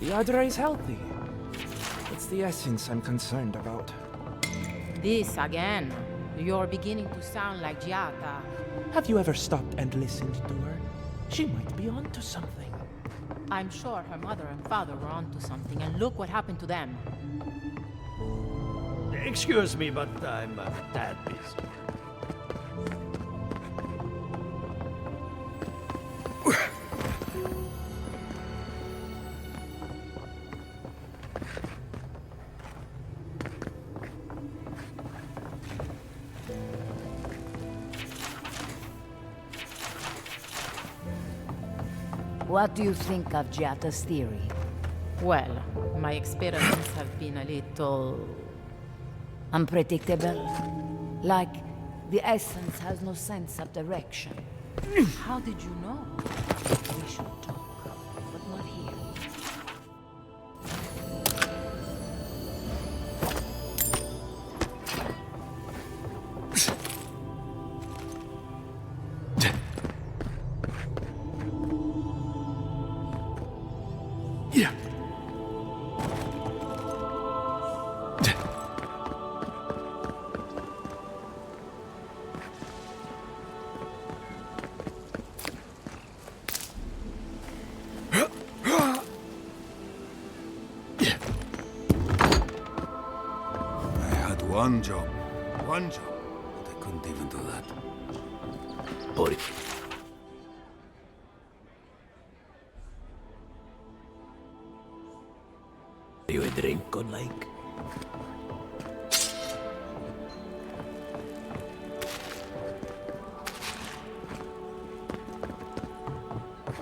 The Adra is healthy. It's the essence I'm concerned about. This again. You're beginning to sound like Giatta. Have you ever stopped and listened to her? She might be onto something. I'm sure her mother and father were onto something, and look what happened to them. Excuse me, but I'm a tad busy. What do you think of Giatta's theory? Well, my experiments have been a little... Unpredictable? Like, the essence has no sense of direction. How did you know? We should talk, but not here. One job, but I couldn't even do that. Boy. You a drink, good like?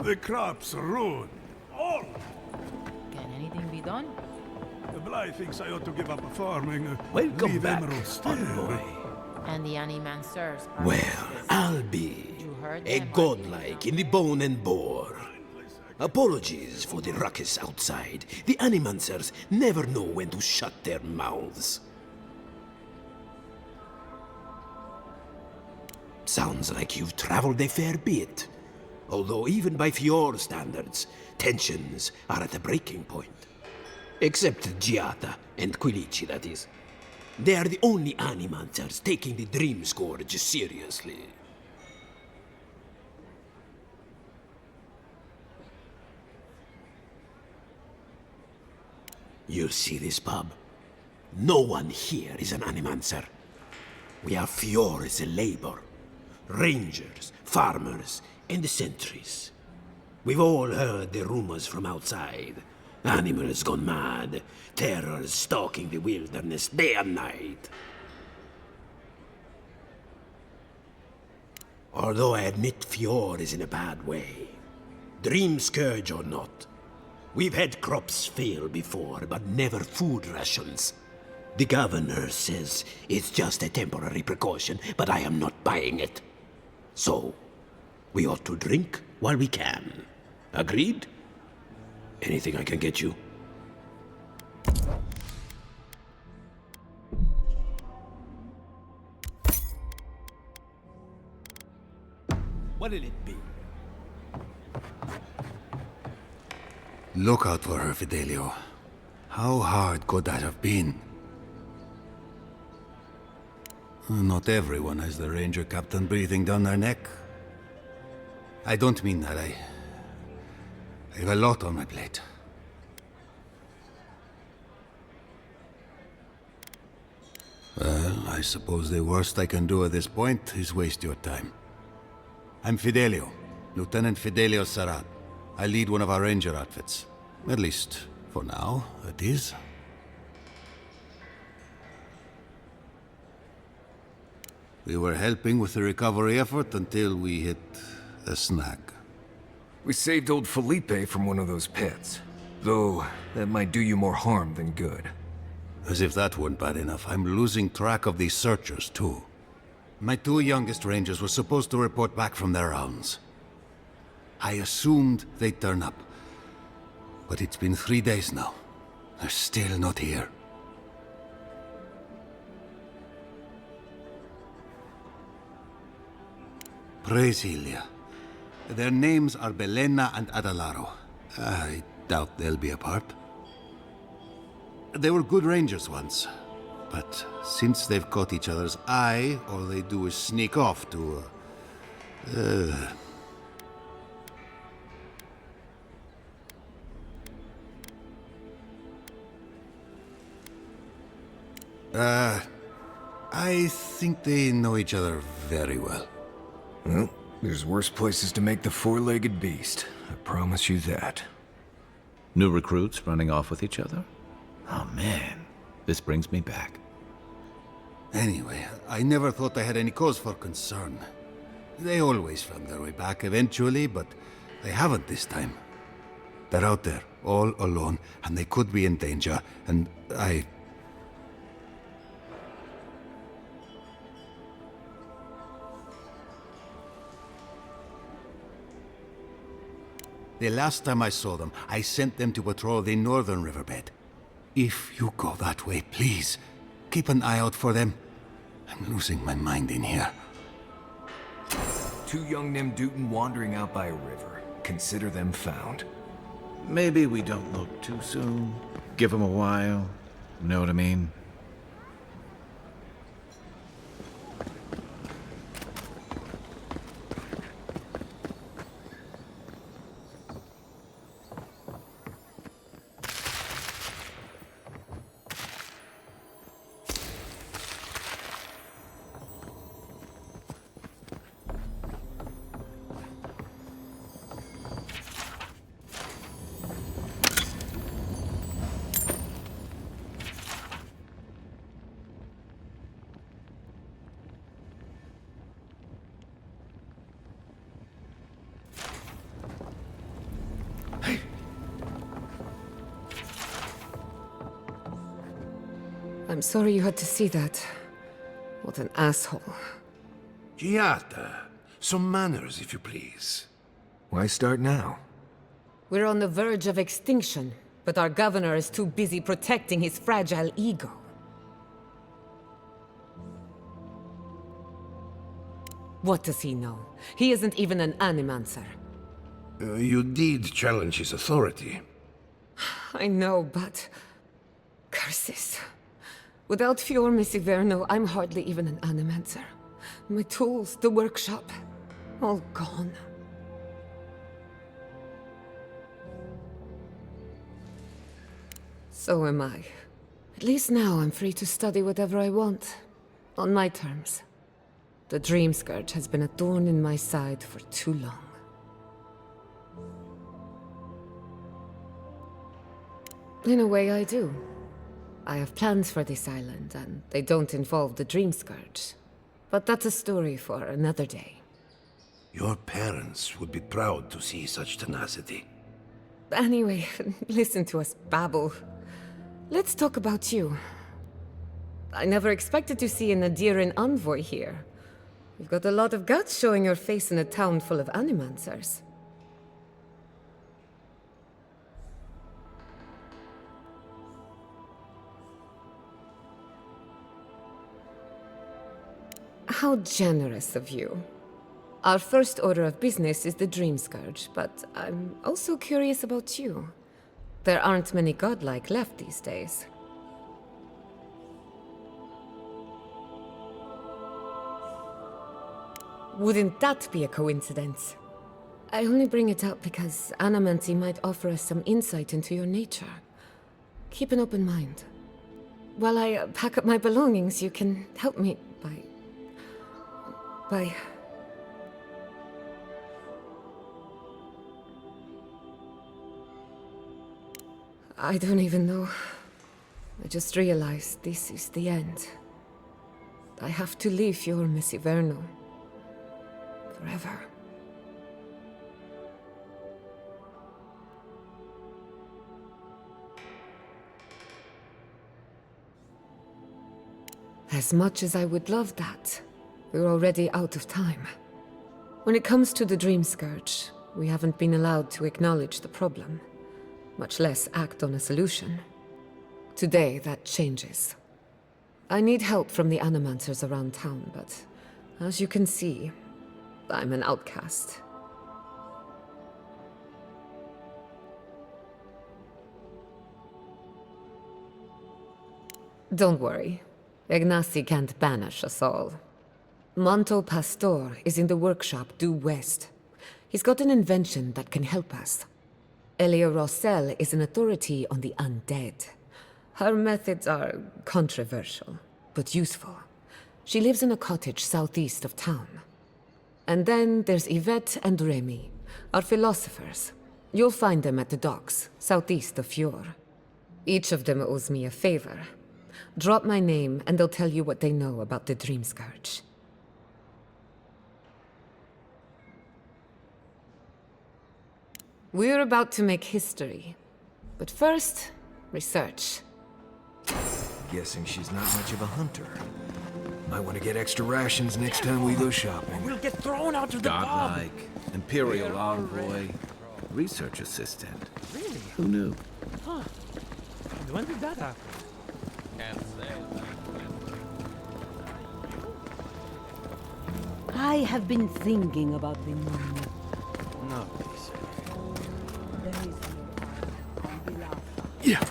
The crops ruined. All. Can anything be done? The Bly thinks I ought to give up farming. Welcome leave back, emeralds fun there. boy. And the Animancers are... Well, I'll be You heard a them, godlike in the bone and bore. Apologies for the ruckus outside. The Animancers never know when to shut their mouths. Sounds like you've traveled a fair bit. Although even by Fior standards, tensions are at a breaking point. Except Giatta and Quilici, that is. They are the only Animancers taking the Dream Scourge seriously. You see this pub? No one here is an Animancer. We are Fior as a labor. Rangers, farmers, and the sentries. We've all heard the rumors from outside. Animals gone mad, terrors stalking the wilderness day and night. Although I admit Fior is in a bad way, Dream Scourge or not, we've had crops fail before, but never food rations. The governor says it's just a temporary precaution, but I am not buying it. So, we ought to drink while we can. Agreed? Anything I can get you? What'll it be? Look out for her, Fidelio. How hard could that have been? Not everyone has the ranger captain breathing down their neck. I don't mean that. I have a lot on my plate. Well, I suppose the worst I can do at this point is waste your time. I'm Fidelio, Lieutenant Fidelio Sarat. I lead one of our ranger outfits. At least, for now, it is. We were helping with the recovery effort until we hit a snag. We saved old Felipe from one of those pits. Though, that might do you more harm than good. As if that weren't bad enough, I'm losing track of these searchers, too. My two youngest rangers were supposed to report back from their rounds. I assumed they'd turn up. But it's been 3 days now. They're still not here. Praise Ilia. Their names are Belena and Adalaro. I Doubt they'll be apart. They were good rangers once, but since they've caught each other's eye, all they do is sneak off to, I think they know each other very well. Well, there's worse places to make the four-legged beast. I promise you that. New recruits running off with each other? Oh man, this brings me back. Anyway, I never thought I had any cause for concern. They always found their way back eventually, but they haven't this time. They're out there, all alone, and they could be in danger, and The last time I saw them, I sent them to patrol the northern riverbed. If you go that way, please, keep an eye out for them. I'm losing my mind in here. Two young Nimdutin wandering out by a river. Consider them found. Maybe we don't look too soon. Give them a while. Know what I mean? I'm sorry you had to see that. What an asshole. Giatta, some manners, if you please. Why start now? We're on the verge of extinction, but our governor is too busy protecting his fragile ego. What does he know? He isn't even an Animancer. You did challenge his authority. I know, but... curses. Without Fior Missiverno, I'm hardly even an Animancer. My tools, the workshop, all gone. So am I. At least now I'm free to study whatever I want. On my terms. The Dream Scourge has been a thorn in my side for too long. In a way, I do. I have plans for this island, and they don't involve the Dream Scourge. But that's a story for another day. Your parents would be proud to see such tenacity. Anyway, listen to us babble. Let's talk about you. I never expected to see an Adiran envoy here. You've got a lot of guts showing your face in a town full of Animancers. How generous of you. Our first order of business is the Dream Scourge, but I'm also curious about you. There aren't many godlike left these days. Wouldn't that be a coincidence? I only bring it up because Animancy might offer us some insight into your nature. Keep an open mind. While I pack up my belongings, you can help me by... I don't even know. I just realized this is the end. I have to leave Fior Missiverno. Forever. As much as I would love that, we're already out of time. When it comes to the Dream Scourge, we haven't been allowed to acknowledge the problem, much less act on a solution. Today, that changes. I need help from the Animancers around town, but as you can see, I'm an outcast. Don't worry. Ignacy can't banish us all. Monto Pastor is in the workshop due west. He's got an invention that can help us. Elia Rossell is an authority on the undead. Her methods are controversial, but useful. She lives in a cottage southeast of town. And then there's Yvette and Remy, our philosophers. You'll find them at the docks, southeast of Fior. Each of them owes me a favor. Drop my name, and they'll tell you what they know about the Dream Scourge. We're about to make history. But first, research. Guessing she's not much of a hunter. Might want to get extra rations next time we go shopping. We'll get thrown out of the pub. Godlike, Imperial Envoy, Research Assistant. Really? Who knew? Huh. And when did that happen? I have been thinking about the moon. No, please. There is no on behalf. Yeah.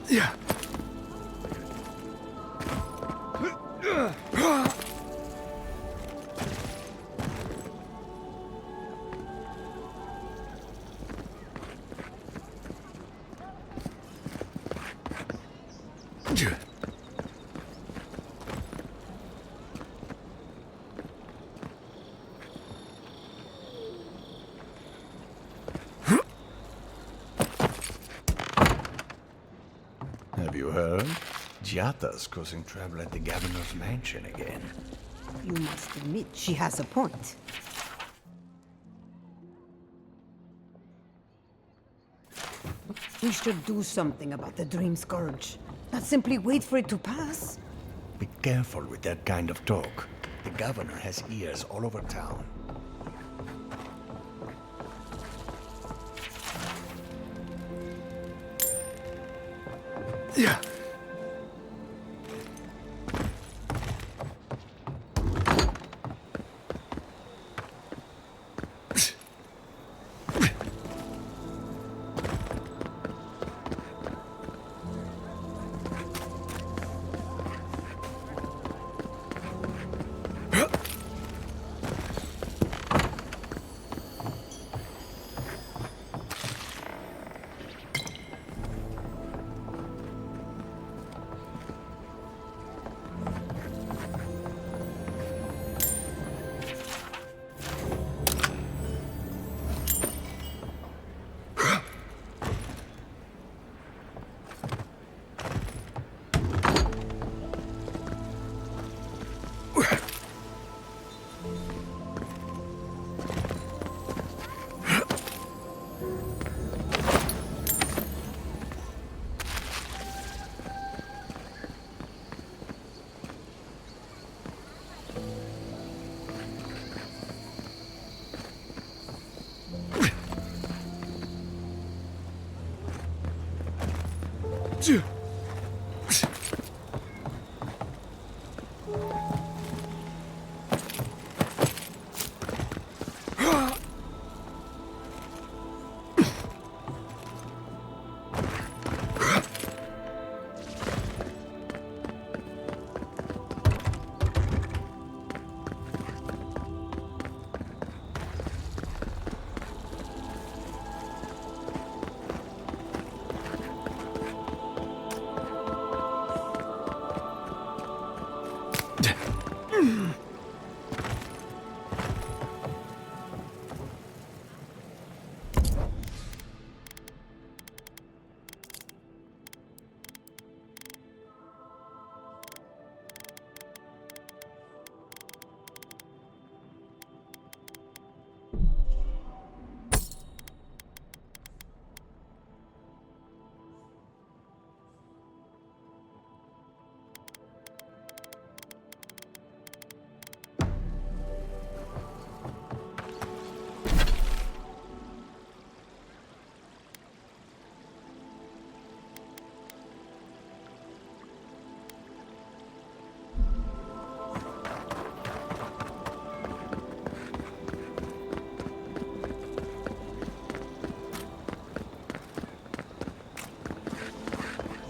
Yeah. Have you heard? Giatta's causing trouble at the governor's mansion again. You must admit she has a point. We should do something about the Dream Scourge. Not simply wait for it to pass. Be careful with that kind of talk. The governor has ears all over town. Yeah.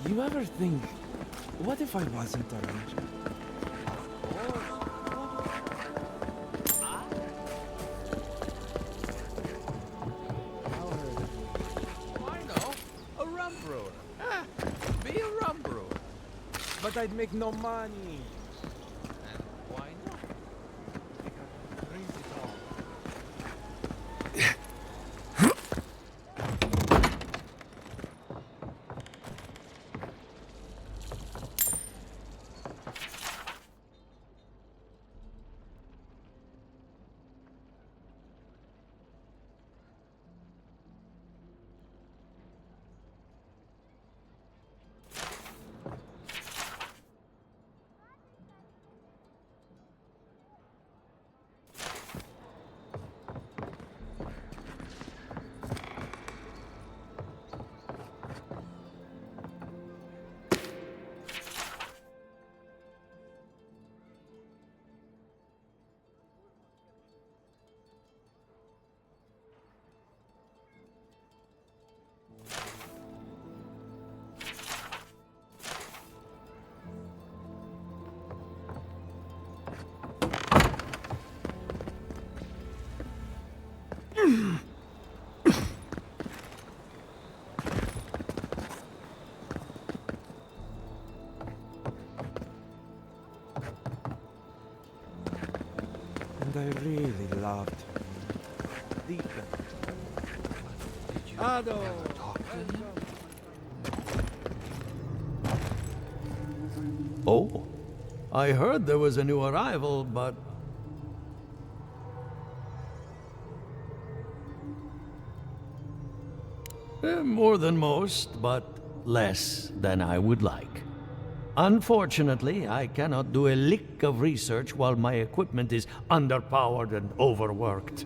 You ever think, what if I wasn't a ranger? I know, a rum brewer. Be a rum brewer. But I'd make no money. And why not? Because drink it all. And I really loved Deacon. Did you ever talk to him? Oh, I heard there was a new arrival, but... more than most, but less than I would like. Unfortunately, I cannot do a lick of research while my equipment is underpowered and overworked.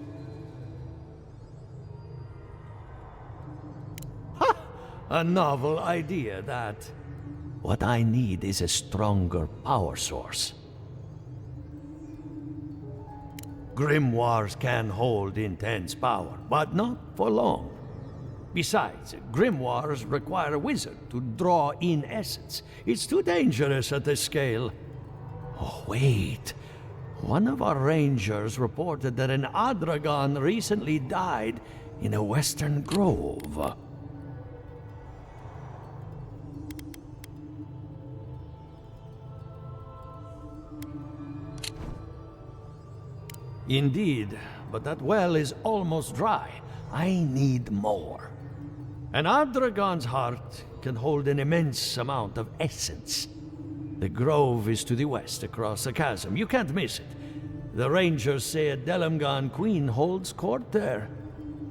Ha! A novel idea, that. What I need is a stronger power source. Grimoires can hold intense power, but not for long. Besides, grimoires require a wizard to draw in essence. It's too dangerous at this scale. Oh, wait. One of our rangers reported that an Adragon recently died in a western grove. Indeed, but that well is almost dry. I need more. An Adragon's heart can hold an immense amount of essence. The grove is to the west, across the chasm. You can't miss it. The rangers say a Delamgan queen holds court there.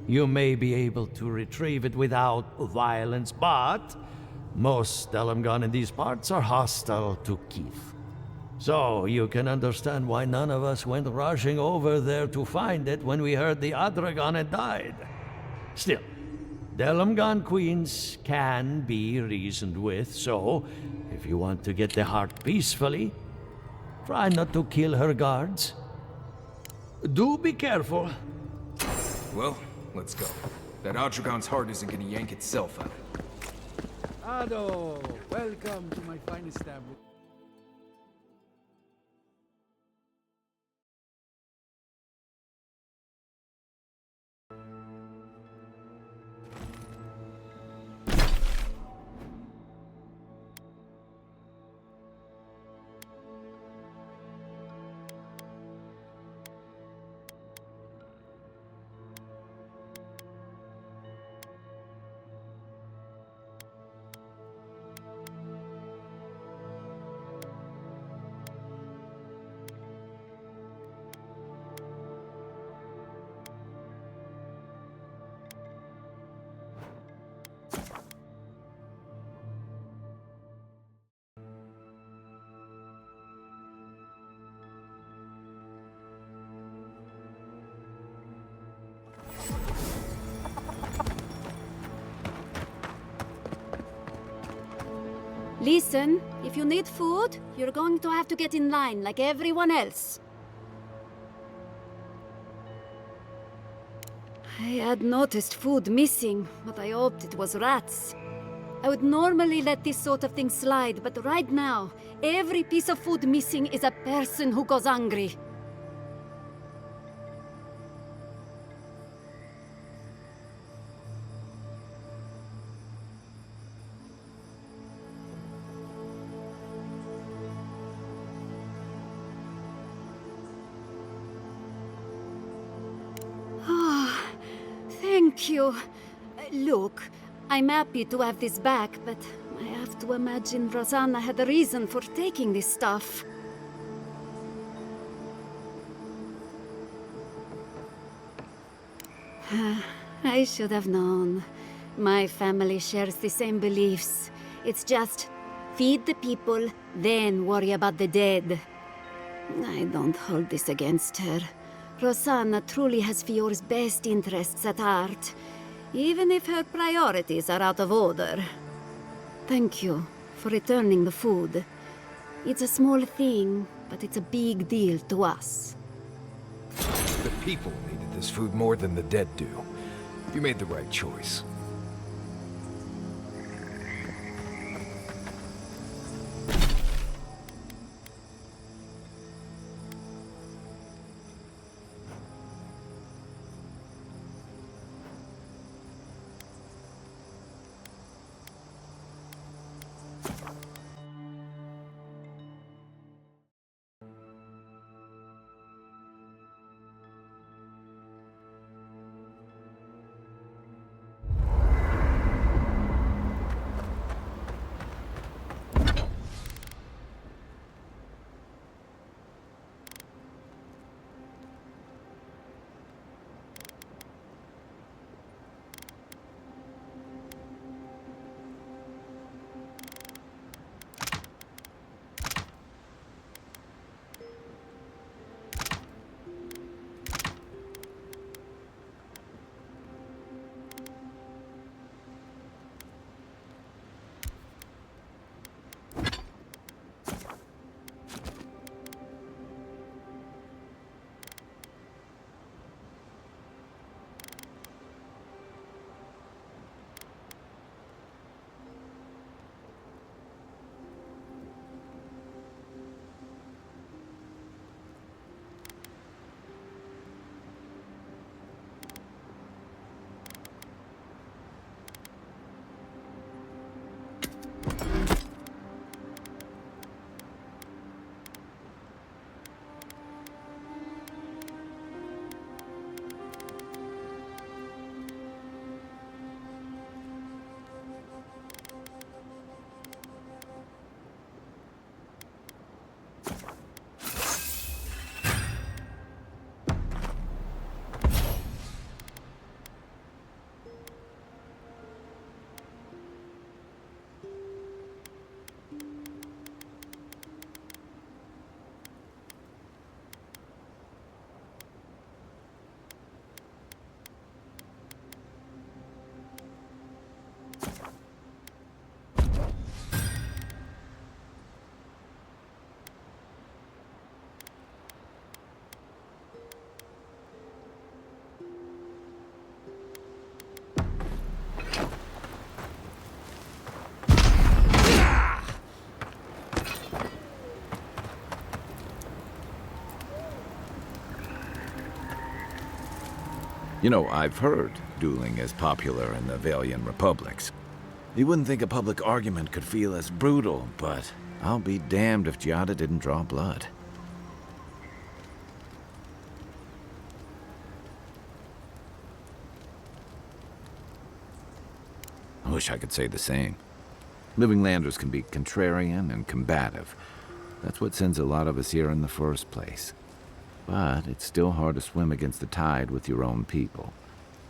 You may be able to retrieve it without violence, but most Delamgan in these parts are hostile to Keith. So you can understand why none of us went rushing over there to find it when we heard the Adragon had died. Still, Delumgan queens can be reasoned with, so if you want to get the heart peacefully, try not to kill her guards. Do be careful. Well, let's go. That Adragon's heart isn't gonna yank itself out. Ado, welcome to my fine establishment. Listen, if you need food, you're going to have to get in line like everyone else. I had noticed food missing, but I hoped it was rats. I would normally let this sort of thing slide, but right now, every piece of food missing is a person who goes hungry. Thank you. Look, I'm happy to have this back, but I have to imagine Rosanna had a reason for taking this stuff. I should have known. My family shares the same beliefs. It's just feed the people, then worry about the dead. I don't hold this against her. Rosanna truly has Fior's best interests at heart, even if her priorities are out of order. Thank you for returning the food. It's a small thing, but it's a big deal to us. The people needed this food more than the dead do. You made the right choice. You know, I've heard dueling is popular in the Valian republics. You wouldn't think a public argument could feel as brutal, but I'll be damned if Giatta didn't draw blood. I wish I could say the same. Living Landers can be contrarian and combative. That's what sends a lot of us here in the first place. But it's still hard to swim against the tide with your own people,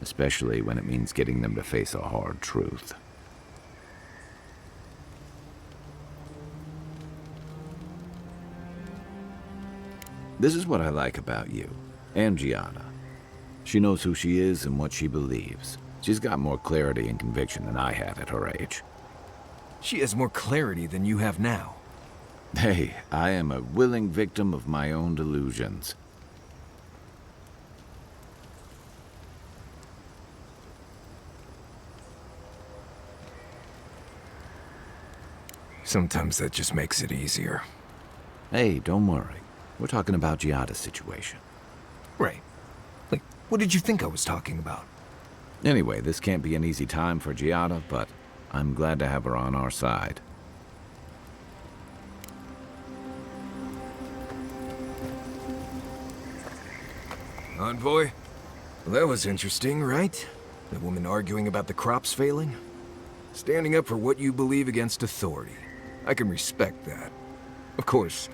especially when it means getting them to face a hard truth. This is what I like about you, and Giatta. She knows who she is and what she believes. She's got more clarity and conviction than I had at her age. She has more clarity than you have now. Hey, I am a willing victim of my own delusions. Sometimes that just makes it easier. Hey, don't worry. We're talking about Giatta's situation. Right. Like, what did you think I was talking about? Anyway, this can't be an easy time for Giatta, but I'm glad to have her on our side. Envoy? Well, that was interesting, right? The woman arguing about the crops failing? Standing up for what you believe against authority. I can respect that. Of course,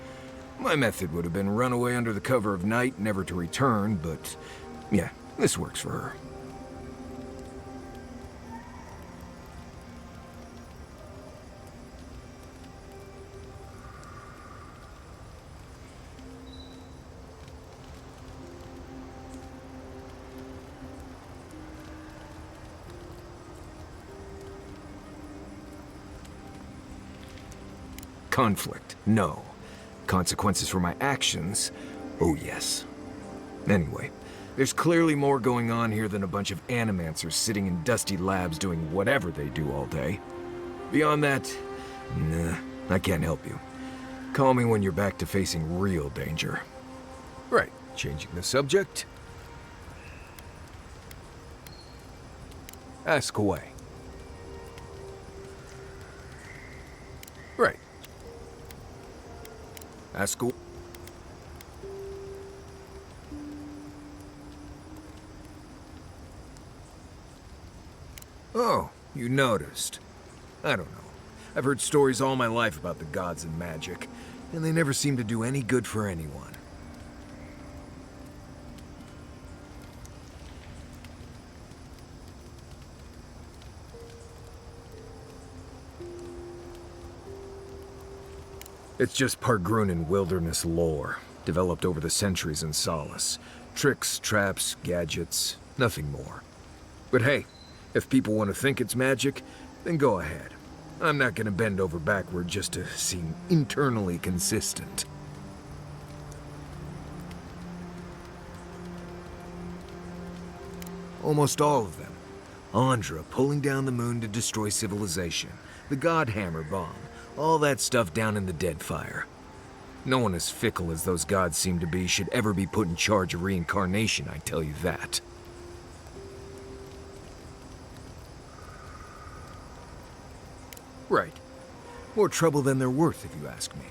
my method would have been run away under the cover of night, never to return, but yeah, this works for her. Conflict, no. Consequences for my actions, oh yes. Anyway, there's clearly more going on here than a bunch of Animancers sitting in dusty labs doing whatever they do all day. Beyond that, nah, I can't help you. Call me when you're back to facing real danger. Right, changing the subject. Ask away. Right. Ask away. Oh, you noticed. I don't know. I've heard stories all my life about the gods and magic, and they never seem to do any good for anyone. It's just Pargrunan wilderness lore, developed over the centuries in Solace. Tricks, traps, gadgets, nothing more. But hey, if people want to think it's magic, then go ahead. I'm not gonna bend over backward just to seem internally consistent. Almost all of them. Andra pulling down the moon to destroy civilization. The Godhammer bomb. All that stuff down in the Deadfire. No one as fickle as those gods seem to be should ever be put in charge of reincarnation, I tell you that. Right. More trouble than they're worth, if you ask me.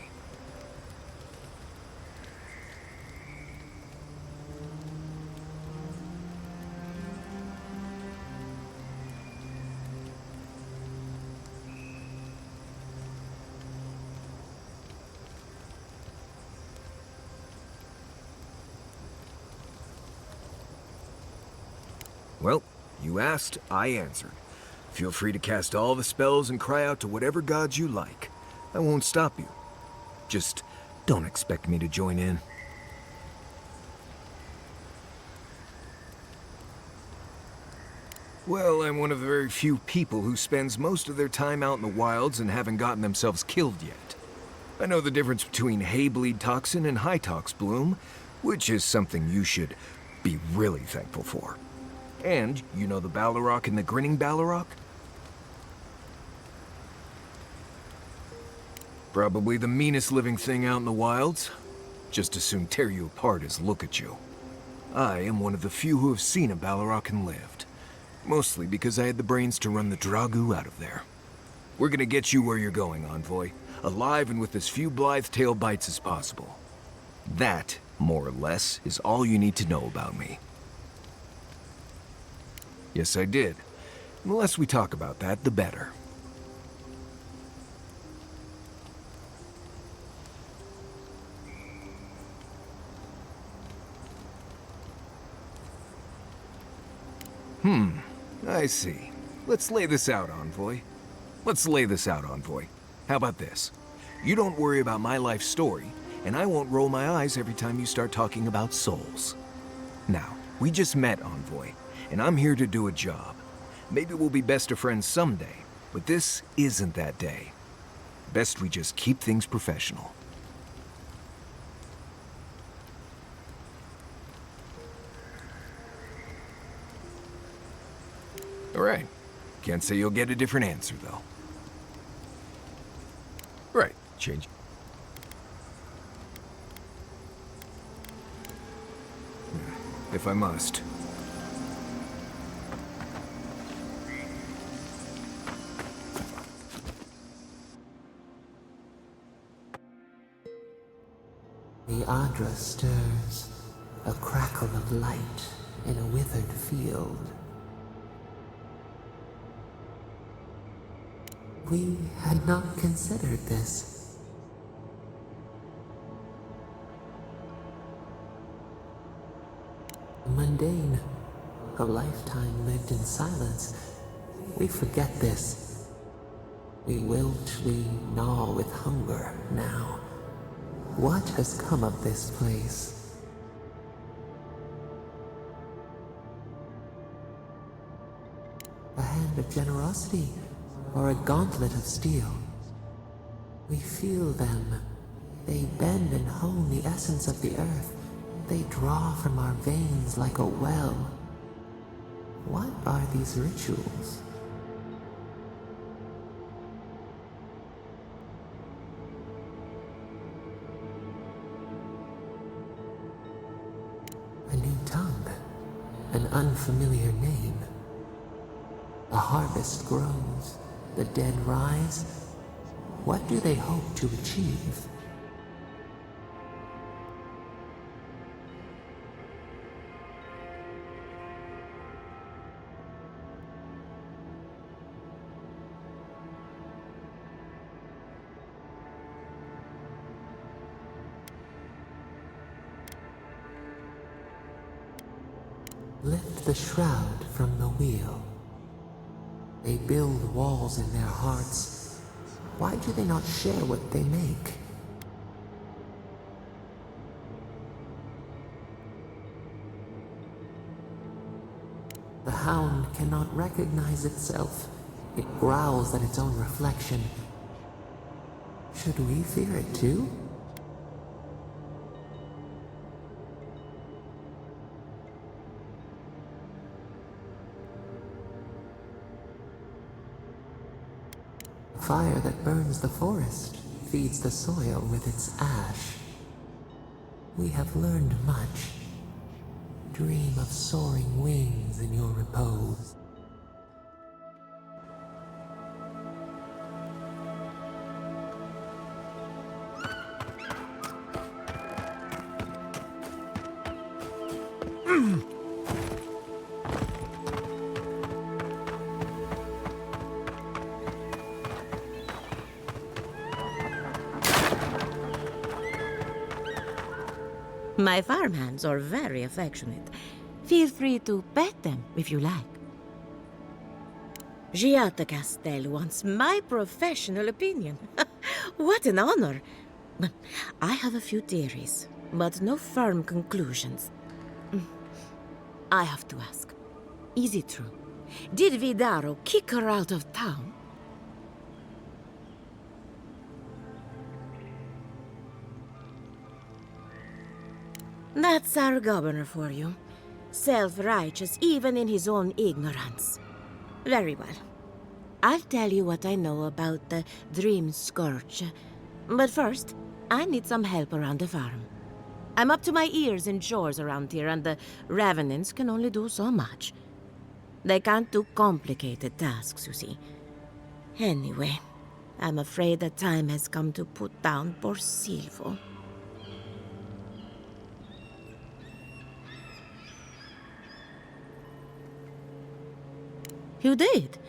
Well, you asked, I answered. Feel free to cast all the spells and cry out to whatever gods you like. I won't stop you. Just don't expect me to join in. Well, I'm one of the very few people who spends most of their time out in the wilds and haven't gotten themselves killed yet. I know the difference between hay-bleed toxin and high-tox bloom, which is something you should be really thankful for. And you know the Balrog and the Grinning Balrog? Probably the meanest living thing out in the wilds. Just as soon tear you apart as look at you. I am one of the few who have seen a Balrog and lived. Mostly because I had the brains to run the Dragu out of there. We're gonna get you where you're going, Envoy. Alive and with as few blithe tail bites as possible. That, more or less, is all you need to know about me. Yes, I did. The less we talk about that, the better. I see. Let's lay this out, Envoy. How about this? You don't worry about my life story, and I won't roll my eyes every time you start talking about souls. Now, we just met, Envoy, and I'm here to do a job. Maybe we'll be best of friends someday, but this isn't that day. Best we just keep things professional. All right. Can't say you'll get a different answer, though. Right. Change. If I must. The Adra stirs, a crackle of light in a withered field. We had not considered this. Mundane, a lifetime lived in silence. We forget this. We wilt, we gnaw with hunger now. What has come of this place? A hand of generosity, or a gauntlet of steel. We feel them. They bend and hone the essence of the earth. They draw from our veins like a well. What are these rituals? A new tongue, an unfamiliar name. A harvest grows. The dead rise? What do they hope to achieve? Lift the shroud from the wheel. They build walls in their hearts. Why do they not share what they make? The hound cannot recognize itself. It growls at its own reflection. Should we fear it too? Fire that burns the forest feeds the soil with its ash. We have learned much. Dream of soaring wings in your repose. My farmhands are very affectionate. Feel free to pet them if you like. Giatta Castell wants my professional opinion. What an honor! I have a few theories, but no firm conclusions. I have to ask, is it true? Did Vidaro kick her out of town? That's our governor for you. Self-righteous even in his own ignorance. Very well. I'll tell you what I know about the Dream Scourge. But first, I need some help around the farm. I'm up to my ears in chores around here, and the Revenants can only do so much. They can't do complicated tasks, you see. Anyway, I'm afraid the time has come to put down poor Silvo. You did?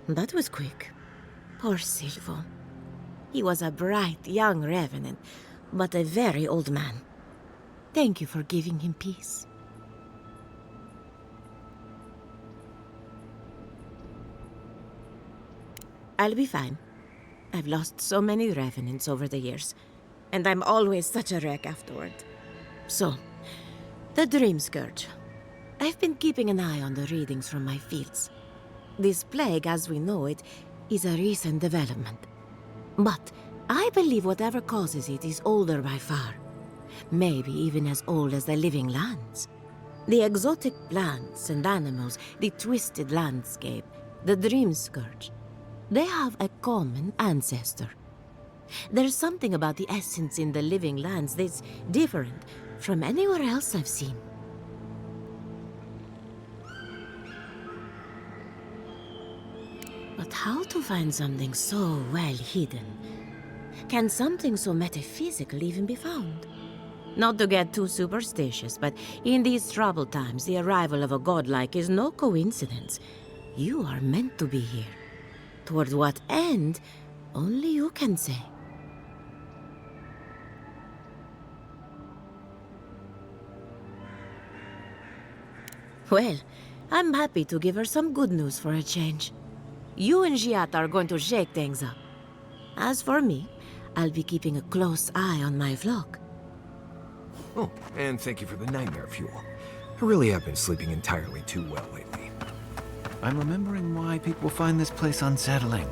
That was quick. Poor Silvo. He was a bright young Revenant, but a very old man. Thank you for giving him peace. I'll be fine. I've lost so many Revenants over the years, and I'm always such a wreck afterward. So, the Dream Scourge. I've been keeping an eye on the readings from my fields. This plague, as we know it, is a recent development. But I believe whatever causes it is older by far. Maybe even as old as the living lands. The exotic plants and animals, the twisted landscape, the Dream Scourge. They have a common ancestor. There's something about the essence in the living lands that's different from anywhere else I've seen. But how to find something so well hidden? Can something so metaphysical even be found? Not to get too superstitious, but in these troubled times, the arrival of a godlike is no coincidence. You are meant to be here. Toward what end, only you can say. Well, I'm happy to give her some good news for a change. You and Giatta are going to shake things up. As for me, I'll be keeping a close eye on my flock. Oh, and thank you for the nightmare fuel. I really have been sleeping entirely too well lately. I'm remembering why people find this place unsettling.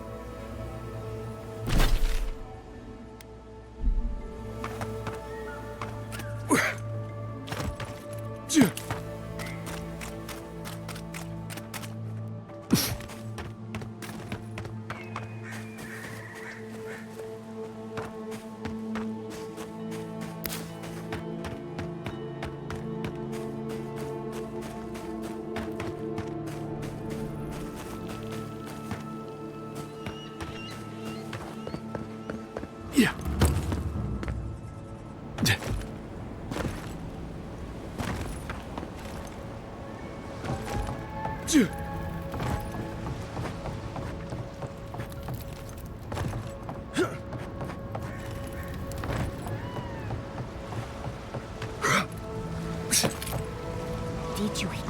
Did you hear?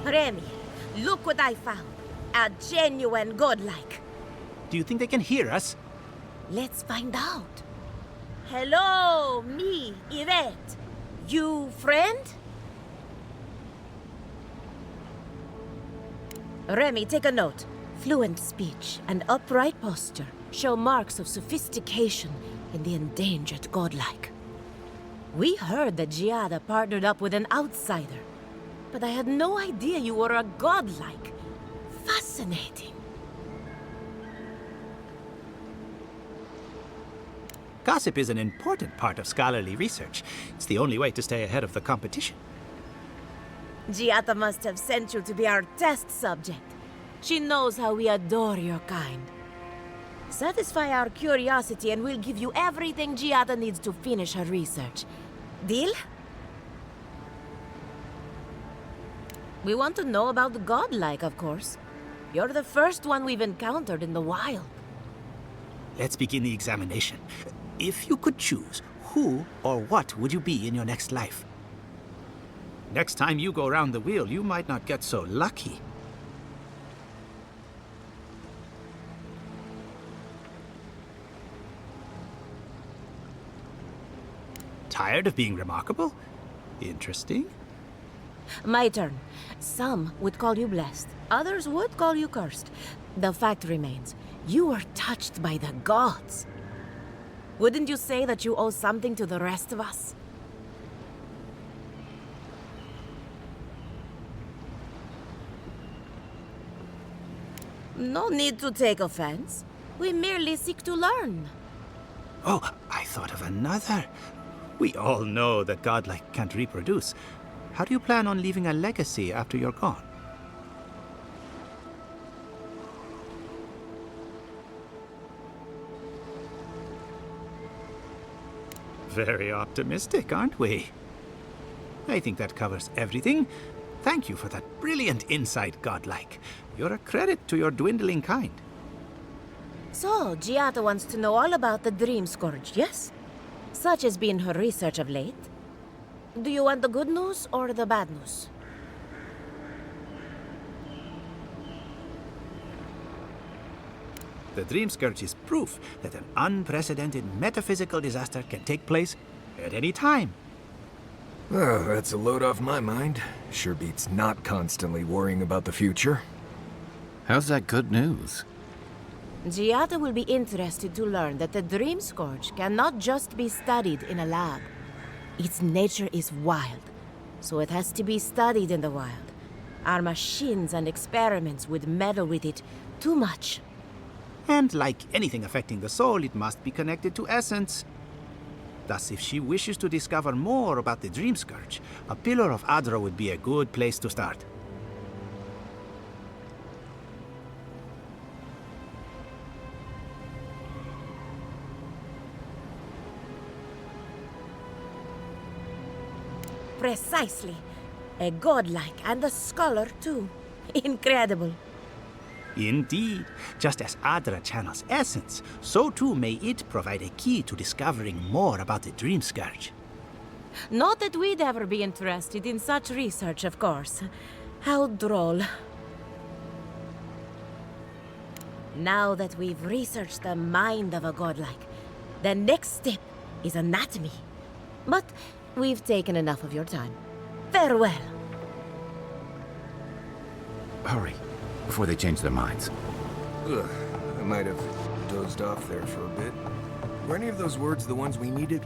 Remy, look what I found. A genuine godlike. Do you think they can hear us? Let's find out. Hello, me, Yvette. You friend? Remy, take a note. Fluent speech and upright posture show marks of sophistication in the endangered godlike. We heard that Giatta partnered up with an outsider, but I had no idea you were a godlike. Fascinating. Gossip is an important part of scholarly research. It's the only way to stay ahead of the competition. Giatta must have sent you to be our test subject. She knows how we adore your kind. Satisfy our curiosity and we'll give you everything Giatta needs to finish her research. Deal? We want to know about the godlike, of course. You're the first one we've encountered in the wild. Let's begin the examination. If you could choose, who or what would you be in your next life? Next time you go around the wheel, you might not get so lucky. Tired of being remarkable? Interesting. My turn. Some would call you blessed. Others would call you cursed. The fact remains, you were touched by the gods. Wouldn't you say that you owe something to the rest of us? No need to take offense. We merely seek to learn. Oh, I thought of another. We all know that godlike can't reproduce. How do you plan on leaving a legacy after you're gone? Very optimistic, aren't we? I think that covers everything. Thank you for that brilliant insight, godlike. You're a credit to your dwindling kind. So, Giatta wants to know all about the Dream Scourge, yes? Such has been her research of late. Do you want the good news or the bad news? The Dream Scourge is proof that an unprecedented metaphysical disaster can take place at any time. Oh, that's a load off my mind. Sure beats not constantly worrying about the future. How's that good news? Giatta will be interested to learn that the Dream Scourge cannot just be studied in a lab. Its nature is wild, so it has to be studied in the wild. Our machines and experiments would meddle with it too much. And like anything affecting the soul, it must be connected to essence. Thus, if she wishes to discover more about the Dream Scourge, a Pillar of Adra would be a good place to start. Precisely. A godlike and a scholar, too. Incredible. Indeed. Just as Adra channels essence, so too may it provide a key to discovering more about the Dream Scourge. Not that we'd ever be interested in such research, of course. How droll. Now that we've researched the mind of a godlike, the next step is anatomy. But we've taken enough of your time. Farewell. Hurry, before they change their minds. Ugh, I might have dozed off there for a bit. Were any of those words the ones we needed?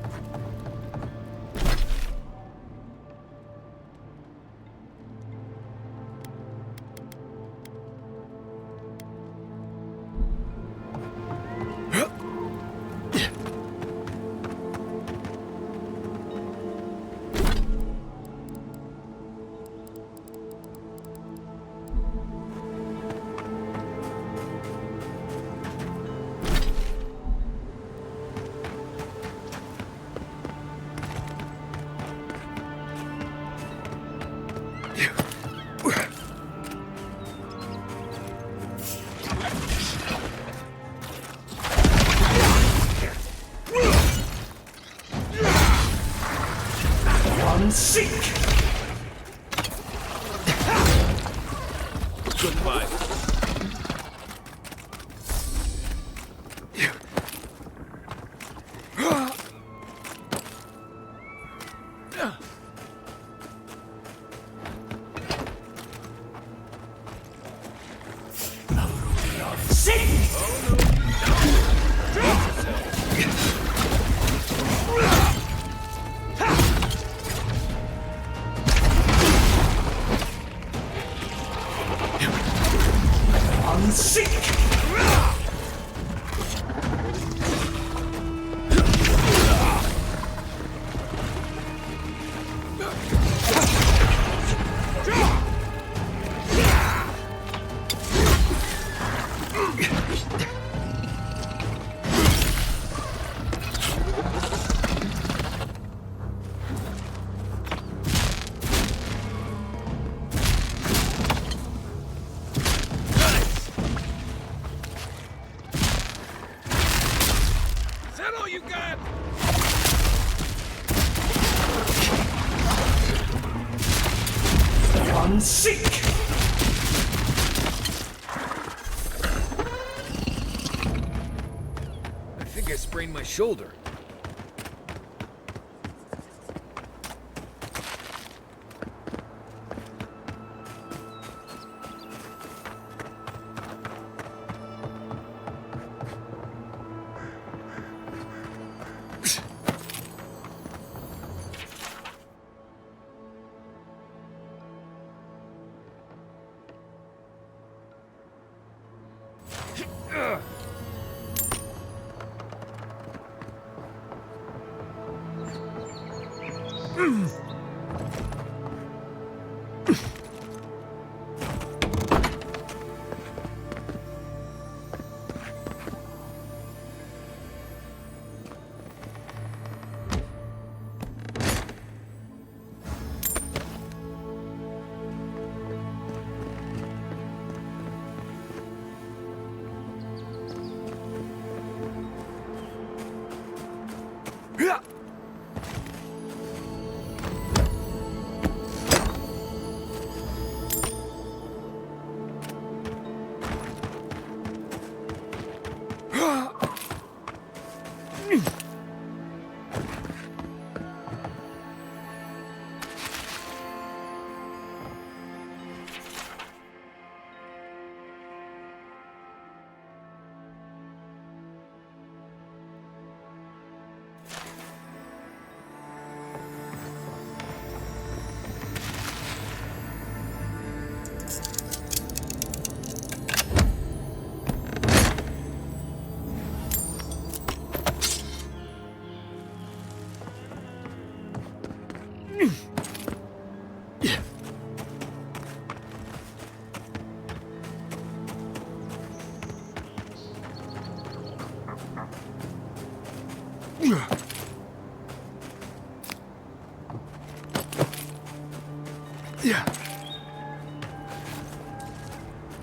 Goodbye. I think I sprained my shoulder.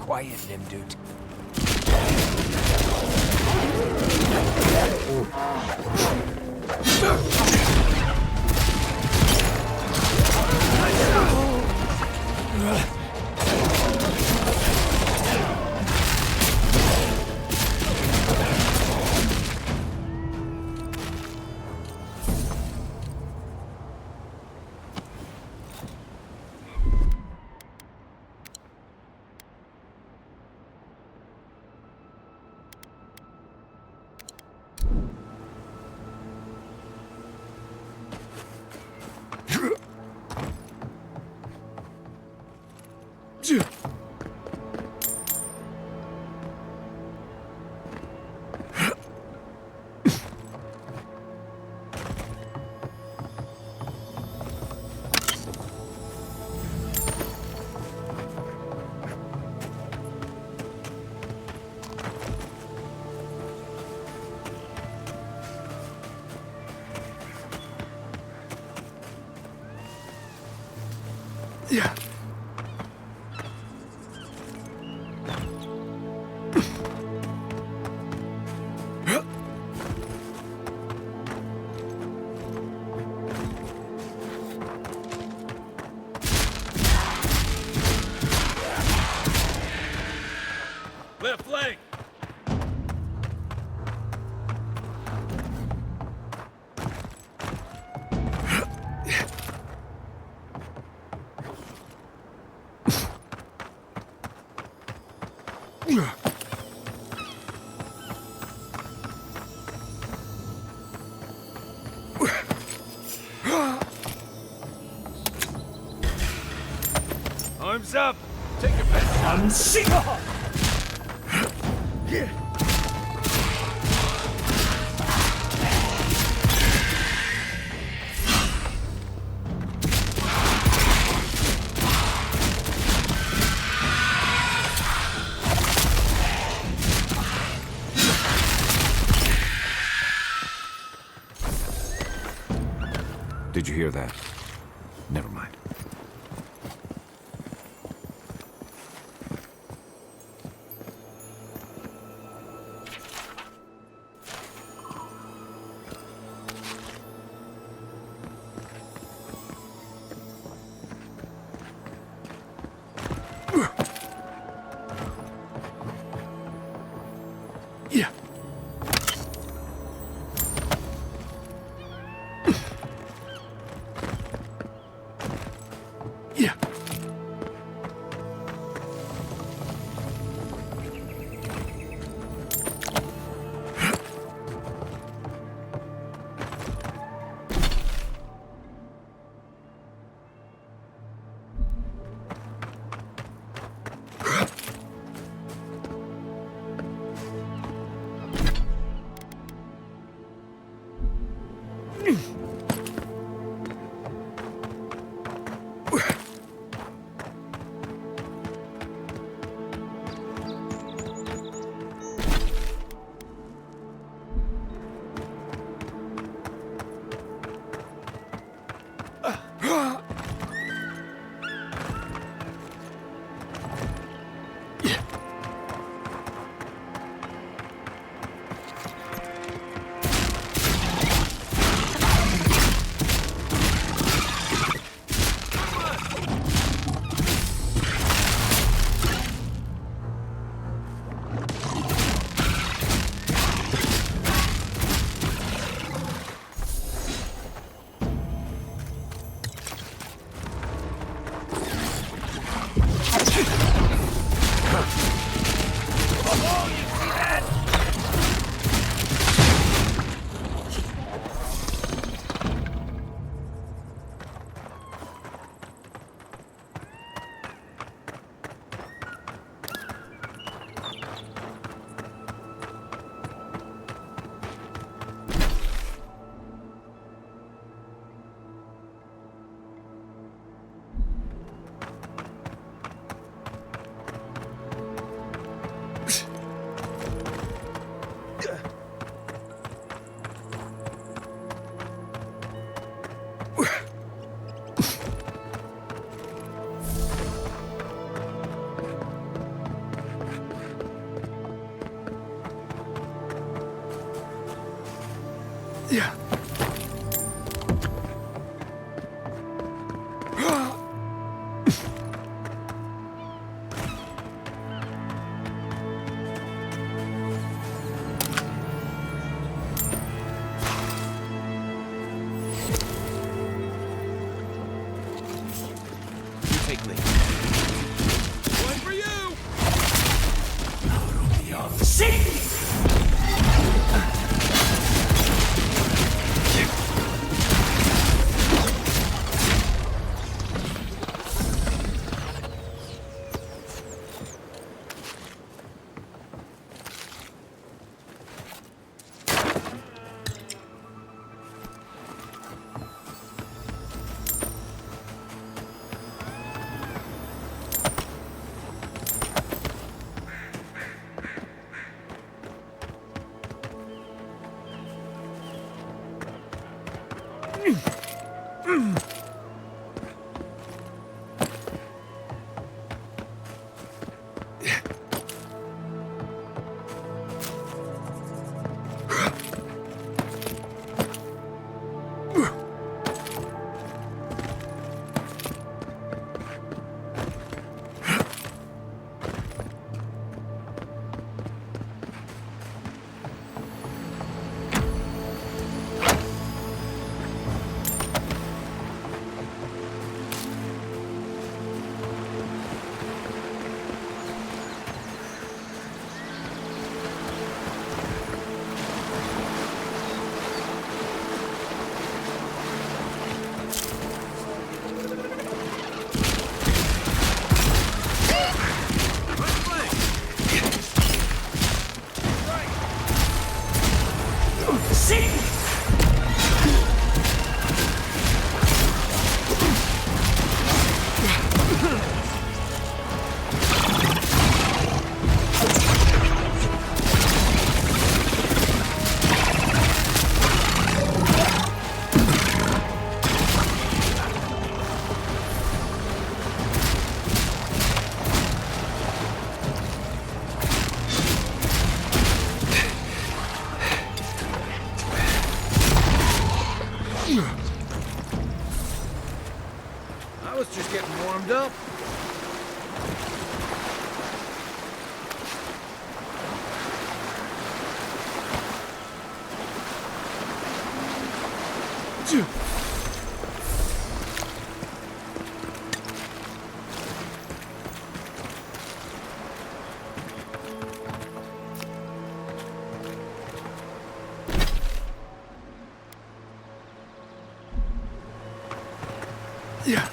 Quiet him, dude. Yeah. Left flank! Arms up! Take your best shot! Yeah. Did you hear that? Never mind. Yeah. Yeah. Oh, you see that? Yeah. Take me. One for you! I was just getting warmed up. Yeah.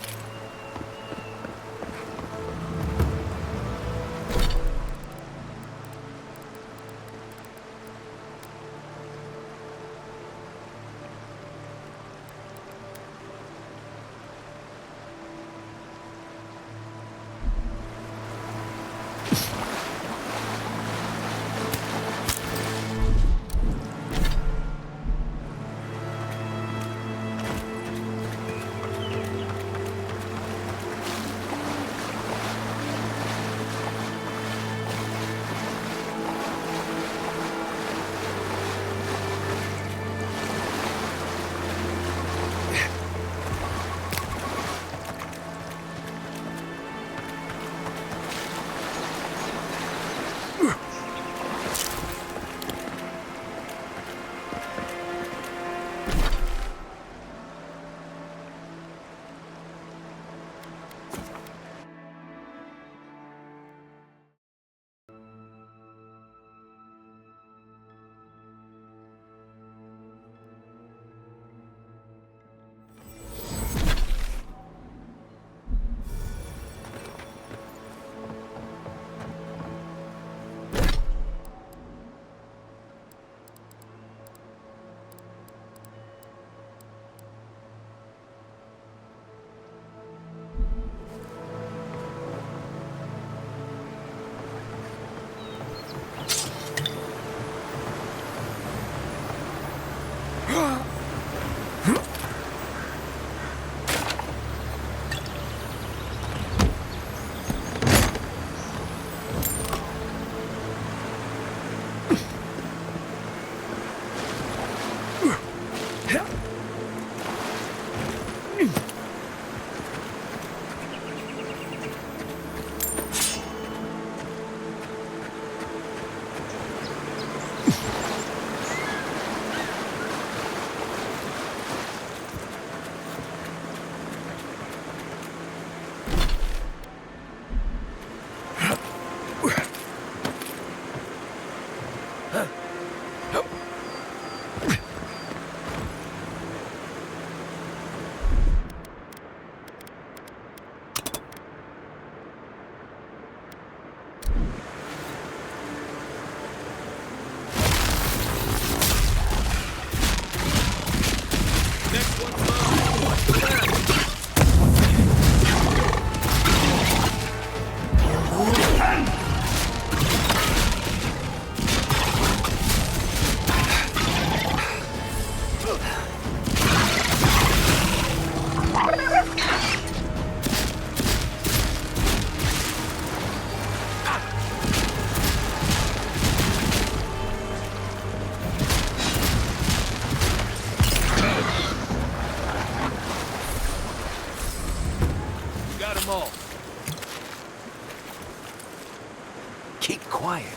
Keep quiet.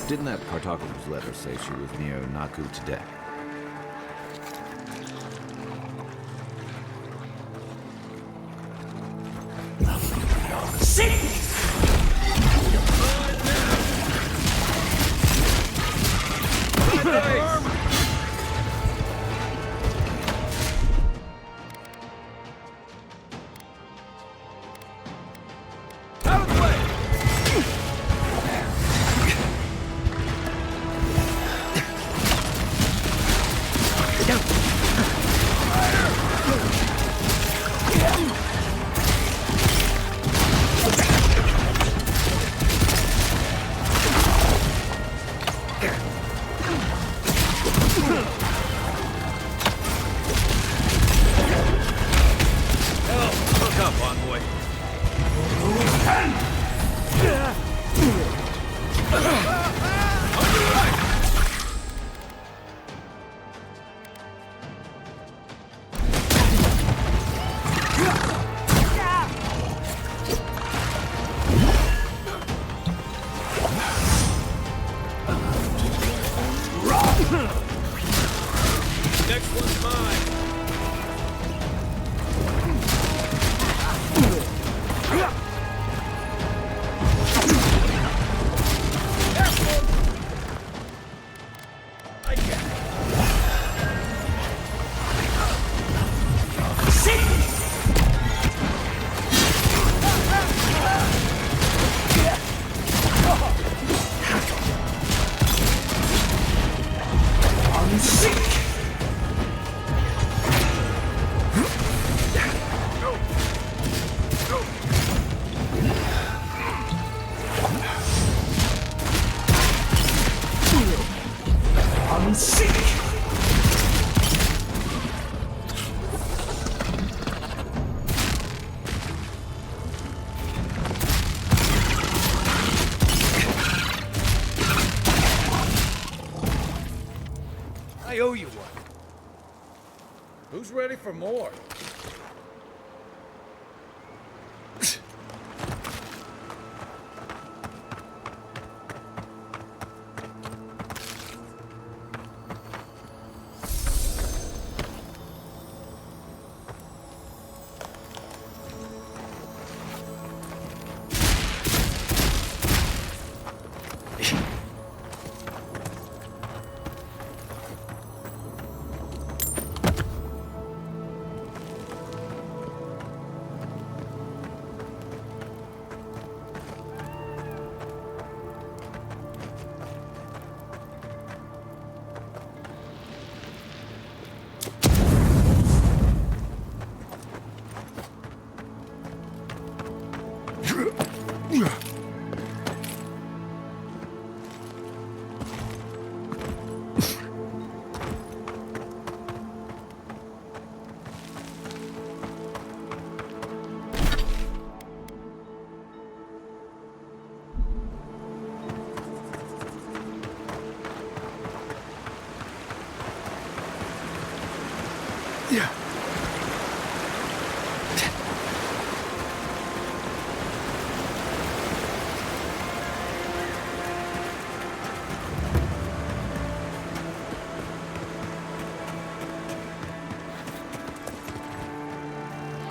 Didn't that cartographer's letter say she was near Naku today? I owe you one. Who's ready for more?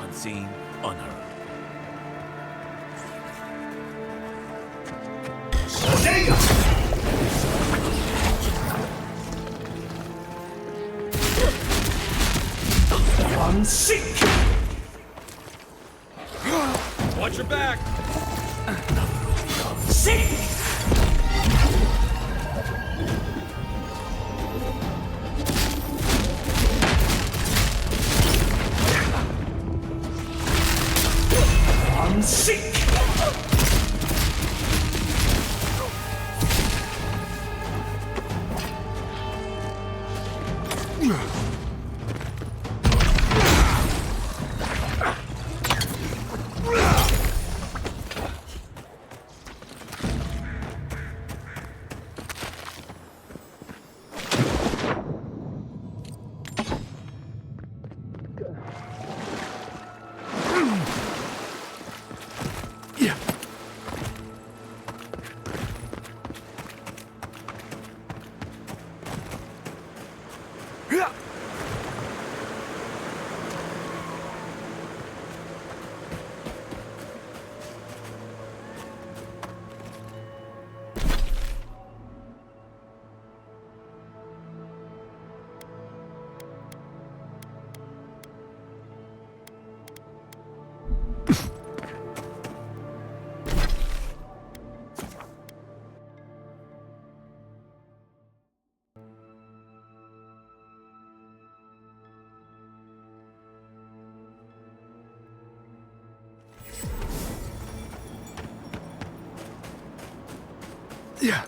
Unseen, unheard. I'm sick! Watch your back! Sick! I'm sick! Yeah.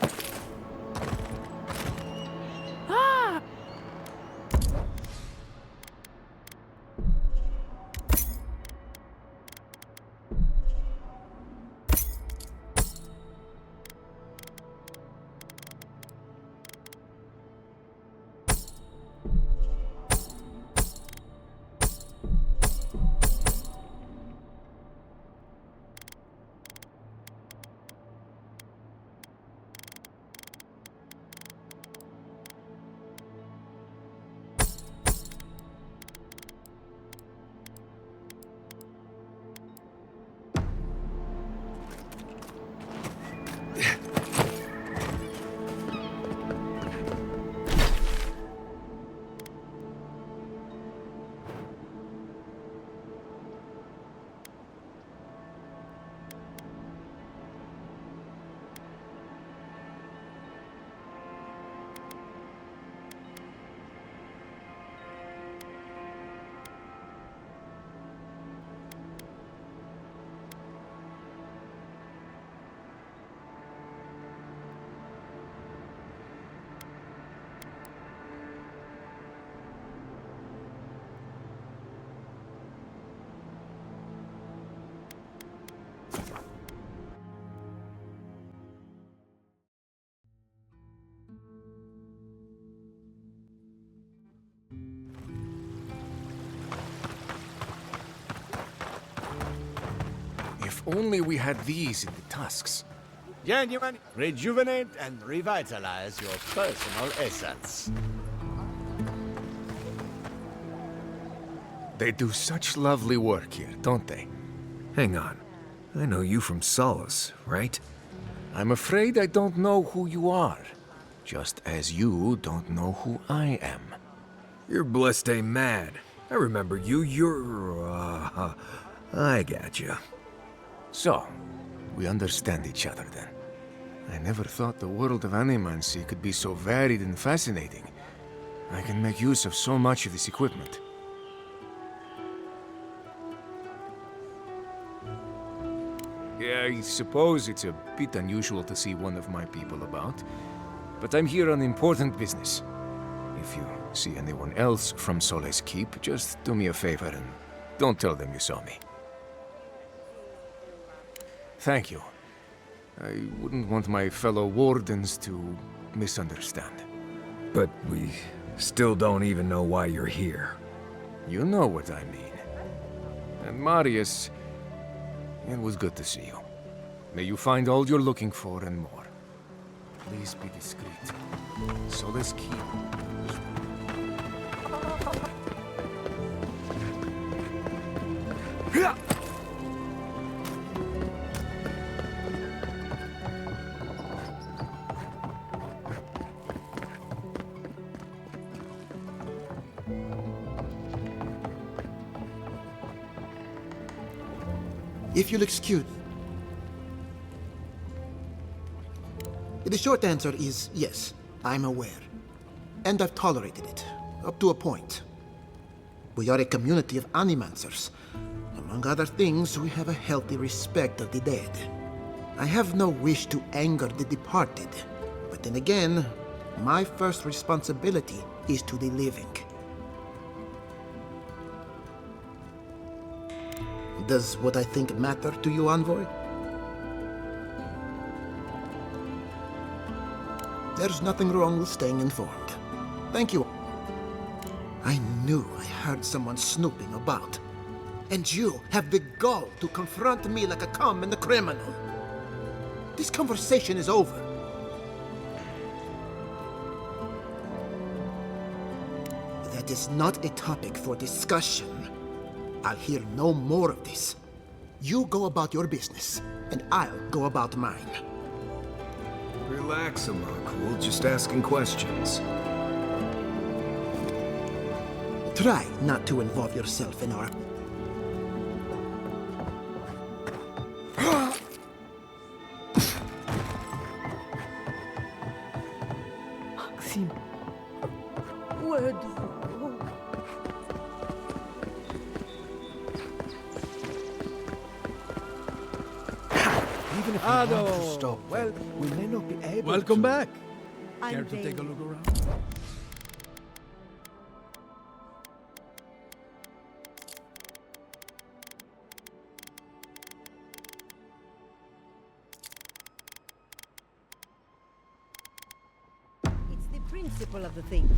If only we had these in the tusks. Genuine, rejuvenate and revitalize your personal essence. They do such lovely work here, don't they? Hang on. I know you from Solace, right? I'm afraid I don't know who you are. Just as you don't know who I am. You're blessed a mad. I remember you. I gotcha. So, we understand each other then. I never thought the world of Animancy could be so varied and fascinating. I can make use of so much of this equipment. Yeah, I suppose it's a bit unusual to see one of my people about. But I'm here on important business. If you see anyone else from Sole's Keep, just do me a favor and don't tell them you saw me. Thank you. I wouldn't want my fellow wardens to misunderstand. But we still don't even know why you're here. You know what I mean. And Marius, it was good to see you. May you find all you're looking for and more. Please be discreet. So let's keep... If you'll excuse... The short answer is yes, I'm aware. And I've tolerated it, up to a point. We are a community of Animancers. Among other things, we have a healthy respect of the dead. I have no wish to anger the departed. But then again, my first responsibility is to the living. Does what I think matter to you, Envoy? There's nothing wrong with staying informed. Thank you. I knew I heard someone snooping about. And you have the gall to confront me like a common criminal. This conversation is over. That is not a topic for discussion. I'll hear no more of this. You go about your business, and I'll go about mine. Relax, Amakul. Just asking questions. Try not to involve yourself in our... Maxim, where do you go? Even if we want to stop, well, we may not be able Welcome to. back. I'm Care to take a David. look around? It's the principle of the thing.